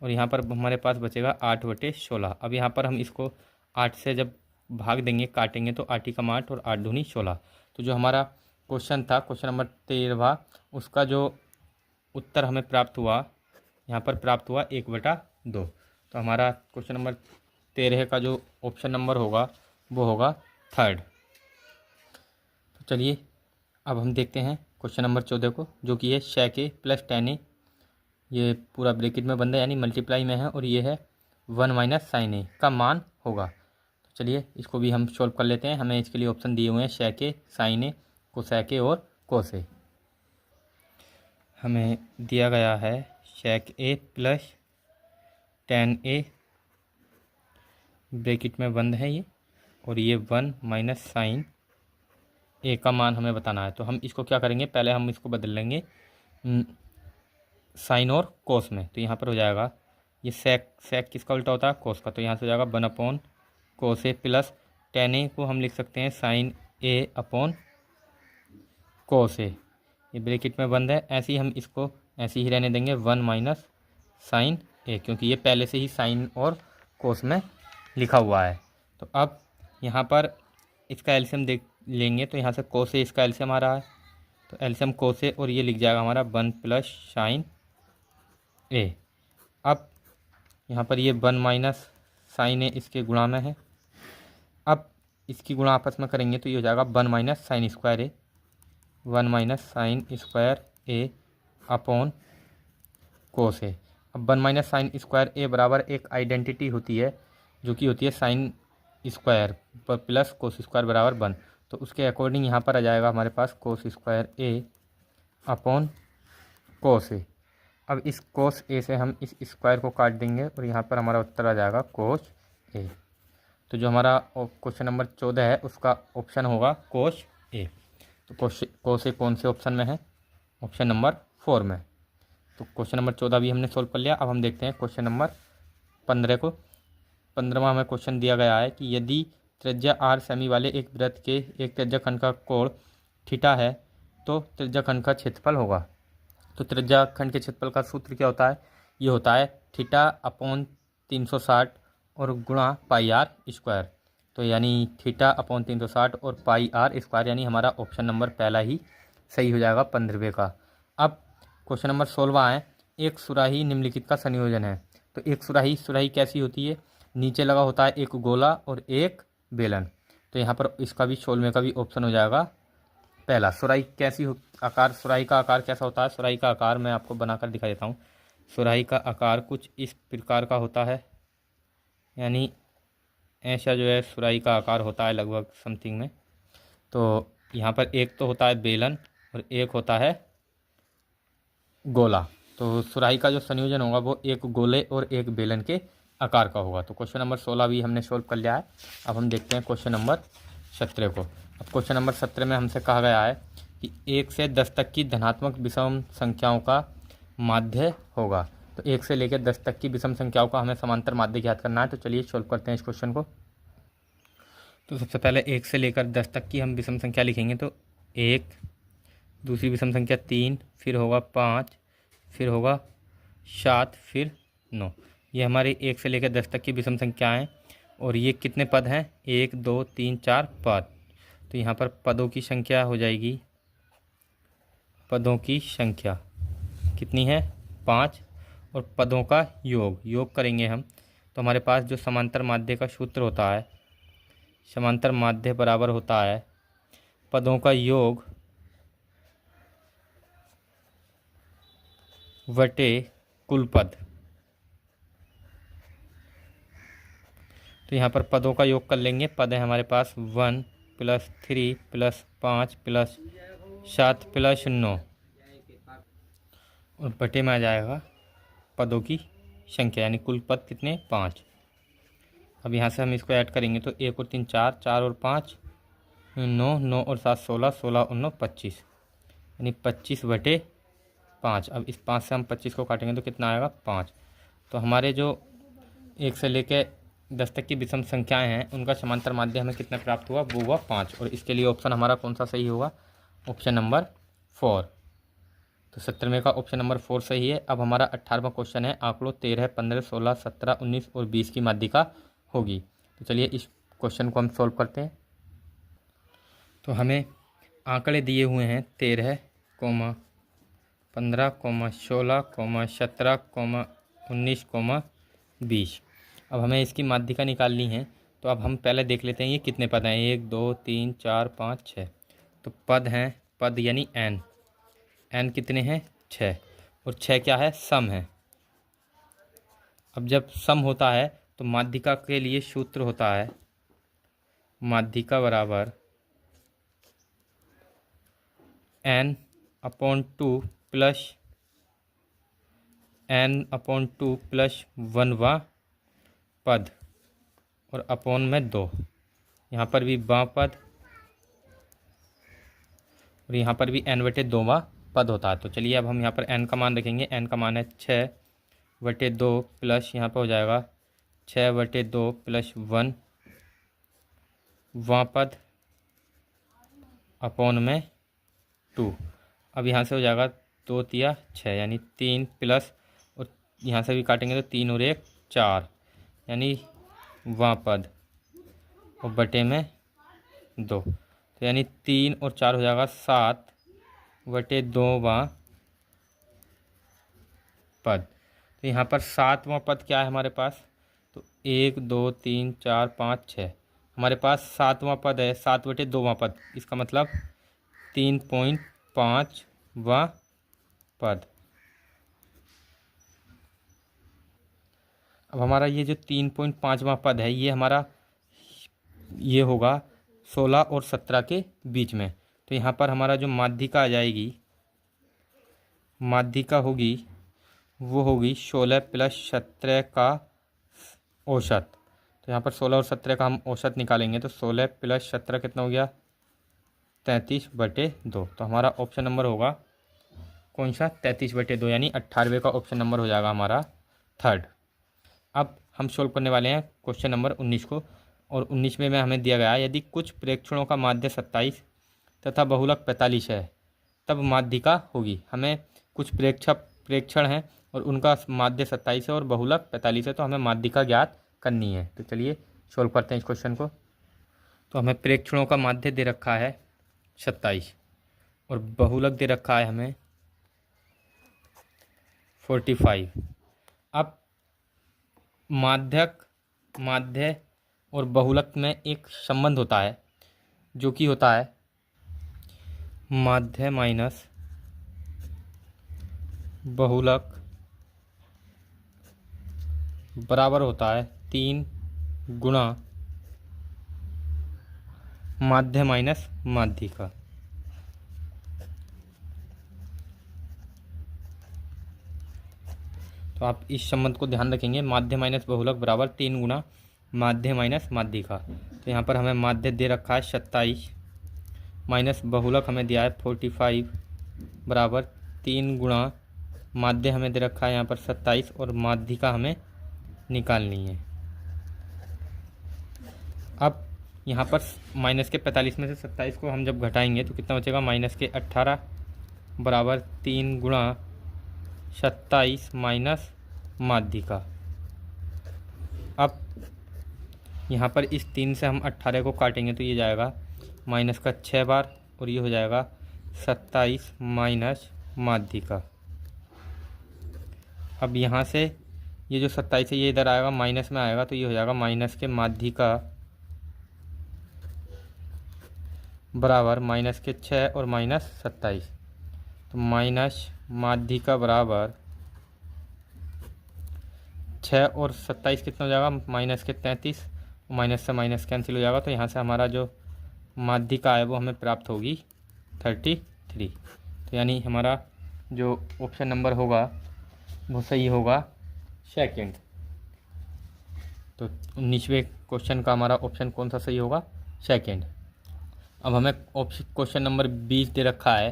और यहाँ पर हमारे पास बचेगा 8/16। अब यहाँ पर हम इसको 8 से जब भाग देंगे काटेंगे तो 8 का 8 और 8 दूनी 16। तो जो हमारा क्वेश्चन था क्वेश्चन नंबर 13 उसका जो उत्तर हमें प्राप्त हुआ यहाँ पर प्राप्त हुआ 1/2। तो हमारा क्वेश्चन नंबर 13 का जो ऑप्शन नंबर होगा वो होगा 3rd। तो चलिए अब हम देखते हैं क्वेश्चन नंबर 14 को, जो कि है sec a plus tan a। ये पूरा ब्रैकेट में बंद है यानी मल्टीप्लाई में है और ये है वन माइनस साइन ए का मान होगा। तो चलिए इसको भी हम सॉल्व कर लेते हैं। हमें इसके लिए ऑप्शन दिए हुए हैं sec A, sine A, cosec A और कोस ए। हमें दिया गया है sec A plus ten A, bracket में बंद है ये, और ये वन माइनस साइन ए का मान हमें बताना है। तो हम इसको क्या करेंगे, पहले हम इसको बदल लेंगे साइन और कोस में। तो यहाँ पर हो जाएगा ये सेक किसका उल्टा होता है, कोस का। तो यहाँ से हो जाएगा वन अपॉन कोस ए प्लस टेन ए को हम लिख सकते हैं साइन ए अपॉन कोस ए। ये ब्रैकेट में बंद है, ऐसे ही हम इसको ऐसे ही रहने देंगे वन माइनस साइन ए, क्योंकि ये पहले से ही साइन और कोस में लिखा हुआ है। तो अब यहाँ पर इसका एलसीएम देख लेंगे, तो यहाँ से कोस ए इसका एलसीएम आ रहा है, तो एलसीएम कोस ए और ये लिख जाएगा हमारा वन प्लस साइन ए। अब यहाँ पर ये वन माइनस साइन ए इसके गुणा में है, अब इसकी गुणा आपस में करेंगे तो ये हो जाएगा वन माइनस साइन स्क्वायर ए, वन माइनस साइन स्क्वायर ए अपॉन कोस ए। अब वन माइनस साइन स्क्वायर ए बराबर एक आइडेंटिटी होती है जो कि होती है साइन स्क्वायर पर प्लस कोस स्क्वायर बराबर वन। तो उसके अकॉर्डिंग यहाँ पर आ जाएगा हमारे पास कोस स्क्वायर ए अपॉन कोस ए। अब इस कोस ए से हम इस स्क्वायर को काट देंगे और यहाँ पर हमारा उत्तर आ जाएगा कोस ए। तो जो हमारा क्वेश्चन नंबर 14 है उसका ऑप्शन होगा कोस ए। तो कोस ए कौन से ऑप्शन में है, ऑप्शन नंबर 4 में। तो क्वेश्चन नंबर 14 भी हमने सोल्व कर लिया। अब हम देखते हैं क्वेश्चन नंबर 15 को। 15वां हमें क्वेश्चन दिया गया है कि यदि त्रिज्या आर सेमी वाले एक वृत्त के एक त्रिज्याखंड का कोण थीटा है तो त्रिज्याखंड का क्षेत्रफल होगा। तो त्रिज्याखंड के क्षेत्रफल का सूत्र क्या होता है, ये होता है थीटा अपॉन 360 और गुणा पाई आर स्क्वायर। तो यानी थीटा अपॉन 360 और पाई आर स्क्वायर, यानी हमारा ऑप्शन नंबर पहला ही सही हो जाएगा 15वें का। अब क्वेश्चन नंबर 16 है, एक सुराही निम्नलिखित का संयोजन है। तो एक सुराही कैसी होती है, नीचे लगा होता है एक गोला और एक बेलन। तो यहाँ पर इसका भी 16वें का भी ऑप्शन हो जाएगा पहला। सुराही कैसी आकार, सुराही का आकार कैसा होता है, सुराही का आकार मैं आपको बनाकर दिखा देता हूँ। सुराही का आकार कुछ इस प्रकार का होता है, यानी ऐसा जो है सुराही का आकार होता है लगभग समथिंग में। तो यहाँ पर एक तो होता है बेलन और एक होता है गोला। तो सुराही का जो संयोजन होगा वो एक गोले और एक बेलन के आकार का होगा। तो क्वेश्चन नंबर 16 भी हमने सोल्व कर लिया है। अब हम देखते हैं क्वेश्चन नंबर 17 को। अब क्वेश्चन नंबर 17 में हमसे कहा गया है कि 1 से 10 तक की धनात्मक विषम संख्याओं का माध्य होगा। तो 1 से लेकर 10 तक की विषम संख्याओं का हमें समांतर माध्य ज्ञात करना है। तो चलिए सोल्व करते हैं इस क्वेश्चन को। तो सबसे पहले 1 से लेकर 10 तक की हम विषम संख्या लिखेंगे। तो 1, दूसरी विषम संख्या 3, फिर होगा 5, फिर होगा 7, फिर 9। ये हमारी 1 से लेकर 10 तक की विषम संख्याएँ। और ये कितने पद हैं, 1, 2, 3, 4 पद। तो यहाँ पर पदों की संख्या हो जाएगी, पदों की संख्या कितनी है, 5, और पदों का योग करेंगे हम। तो हमारे पास जो समांतर माध्य का सूत्र होता है, समांतर माध्य बराबर होता है पदों का योग बटे कुल पद। तो यहाँ पर पदों का योग कर लेंगे। पद है हमारे पास 1 + 3 + 5 + 7 + 9, और बटे में आ जाएगा पदों की संख्या, यानी कुल पद कितने, 5। अब यहाँ से हम इसको ऐड करेंगे तो 1 और 3 4, 4 और 5 9, 9 और 7 16, 16 और 9 25, यानी 25/5। अब इस 5 से हम 25 को काटेंगे तो कितना आएगा, 5। तो हमारे जो 1 से लेकर 10 तक की विषम संख्याएं हैं उनका समांतर माध्य हमें कितना प्राप्त हुआ, वो हुआ 5। और इसके लिए ऑप्शन हमारा कौन सा सही होगा, ऑप्शन नंबर 4। तो 17वें का ऑप्शन नंबर 4 सही है। अब हमारा 18वां क्वेश्चन है, आंकड़ों 13, 15, 16, 17, 19 और 20 की माध्यिका होगी। तो चलिए इस क्वेश्चन को हम सॉल्व करते हैं। तो हमें आंकड़े दिए हुए हैं 13, 15, 16, 17, 19, 20। अब हमें इसकी माध्यिका निकालनी है। तो अब हम पहले देख लेते हैं ये कितने पद हैं, 1 2 3 4 5 6। तो पद हैं, पद यानी n कितने हैं, 6, और 6 क्या है, सम है। अब जब सम होता है तो माध्यिका के लिए सूत्र होता है माध्यिका बराबर n/2 प्लस n/2 प्लस 1वां पद और अपॉन में 2। यहाँ पर भी वां पद और यहाँ पर भी n/2वां पद होता है। तो चलिए अब हम यहाँ पर n का मान रखेंगे। n का मान है 6/2 प्लस यहाँ पर हो जाएगा 6/2 प्लस 1 वां पद अपॉन में 2। अब यहाँ से हो जाएगा 2 तिया 6 यानी 3 प्लस और यहाँ से भी काटेंगे तो 3 और 1 4 यानी वां पद और बटे में 2। तो यानी 3 और 4 हो जाएगा 7/2 वां पद। तो यहाँ पर 7वां पद क्या है हमारे पास, तो 1 2 3 4 5 6 हमारे पास 7वां पद है 7/2वां पद। इसका मतलब 3.5वां पद। अब हमारा ये जो 3.5वां पद है ये हमारा ये होगा 16 और 17 के बीच में। तो यहाँ पर हमारा जो माध्यिका आ जाएगी, माध्यिका होगी वो होगी 16 प्लस 17 का औसत। तो यहाँ पर 16 और 17 का हम औसत निकालेंगे तो 16 प्लस 17 कितना हो गया 33/2। तो हमारा ऑप्शन नंबर होगा कौन सा 33/2 यानी 98 का ऑप्शन नंबर हो जाएगा हमारा थर्ड। अब हम सोल्व करने वाले हैं क्वेश्चन नंबर 19 को। और 19 में हमें दिया गया है यदि कुछ प्रेक्षणों का माध्य 27 तथा बहुलक 45 है तब माध्यिका होगी। हमें कुछ प्रेक्षण हैं और उनका माध्य 27 है और बहुलक 45 है, तो हमें माध्यिका ज्ञात करनी है। तो चलिए सोल्व करते हैं इस क्वेश्चन को। तो हमें प्रेक्षणों का माध्य दे रखा है 27 और बहुलक दे रखा है हमें 45। अब माध्य और बहुलक में एक संबंध होता है जो कि होता है माध्य माइनस बहुलक बराबर होता है 3 गुणा माध्य माइनस माध्यिका। तो आप इस संबंध को ध्यान रखेंगे, माध्य माइनस बहुलक बराबर 3 गुणा माध्य माइनस माध्यिका। तो यहाँ पर हमें माध्य दे रखा है 27 माइनस बहुलक हमें दिया है 45 बराबर 3 गुणा माध्य हमें दे रखा है यहाँ पर 27 और माध्यिका हमें निकालनी है। अब यहाँ पर माइनस के 45 में से 27 को हम जब घटाएंगे तो कितना बचेगा माइनस के 18 बराबर 3 गुणा 27 माइनस माध्यिका। अब यहाँ पर इस 3 से हम 18 को काटेंगे तो ये जाएगा माइनस का 6 बार और ये हो जाएगा 27 माइनस माध्यिका। अब यहाँ से ये जो 27 है ये इधर आएगा माइनस में आएगा तो ये हो जाएगा माइनस के माध्यिका बराबर माइनस के 6 और माइनस 27। तो माइनस माध्यिका बराबर 6 और 27 कितना हो जाएगा माइनस के 33, माइनस से माइनस कैंसिल हो जाएगा। तो यहाँ से हमारा जो माध्यिका है वो हमें प्राप्त होगी 33। तो यानी हमारा जो ऑप्शन नंबर होगा वो सही होगा सेकंड। तो 19वें क्वेश्चन का हमारा ऑप्शन कौन सा सही होगा सेकंड। अब हमें क्वेश्चन नंबर 20 दे रखा है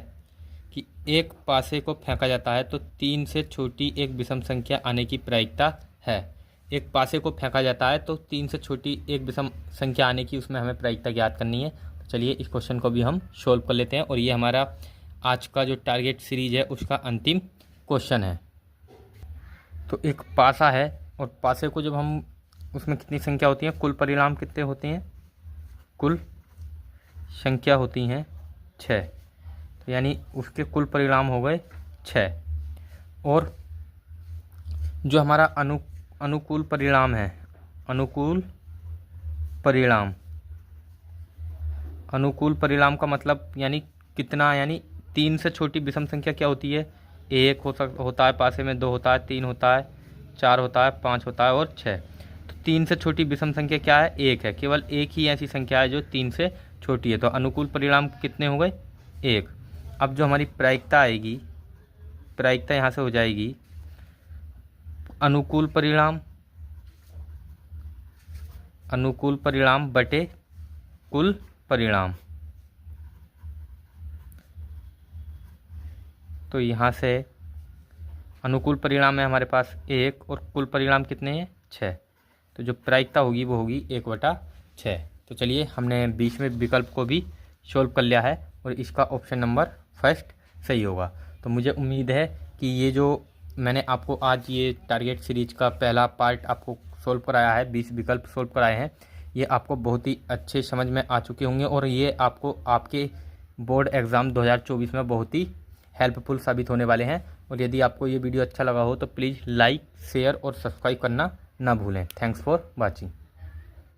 कि एक पासे को फेंका जाता है तो 3 से छोटी एक विषम संख्या आने की प्रायिकता है। एक पासे को फेंका जाता है तो 3 से छोटी एक विषम संख्या आने की उसमें हमें प्रायिकता ज्ञात करनी है। तो चलिए इस क्वेश्चन को भी हम सोल्व कर लेते हैं और ये हमारा आज का जो टारगेट सीरीज है उसका अंतिम क्वेश्चन है। तो एक पासा है और पासे को जब हम उसमें कितनी संख्या होती है, कुल परिणाम कितने होते हैं, कुल संख्या होती हैं 6। तो यानी उसके कुल परिणाम हो गए 6 और जो हमारा अनुकूल परिणाम है, अनुकूल परिणाम का मतलब यानी कितना, यानी 3 से छोटी विषम संख्या क्या होती है, 1 होता है पासे में, 2 होता है, 3 होता है, 4 होता है, 5 होता है और 6। तो 3 से छोटी विषम संख्या क्या है? 1 है। केवल एक ही ऐसी संख्या है जो 3 से छोटी है। तो अनुकूल परिणाम कितने हो गए? 1। अब जो हमारी प्रायिकता आएगी, प्रायिकता यहाँ से हो जाएगी अनुकूल परिणाम बटे कुल परिणाम। तो यहाँ से अनुकूल परिणाम है हमारे पास 1 और कुल परिणाम कितने हैं? 6। तो जो प्रायिकता होगी वो होगी 1/6। तो चलिए हमने 20वें विकल्प को भी सोल्व कर लिया है और इसका ऑप्शन नंबर फर्स्ट सही होगा। तो मुझे उम्मीद है कि ये जो मैंने आपको आज ये टारगेट सीरीज का पहला पार्ट आपको सोल्व कराया है, 20 विकल्प सोल्व कराए हैं, ये आपको बहुत ही अच्छे समझ में आ चुके होंगे और ये आपको आपके बोर्ड एग्ज़ाम 2024 में बहुत ही हेल्पफुल साबित होने वाले हैं। और यदि आपको ये वीडियो अच्छा लगा हो तो प्लीज़ लाइक, शेयर और सब्सक्राइब करना ना भूलें। Thanks for watching.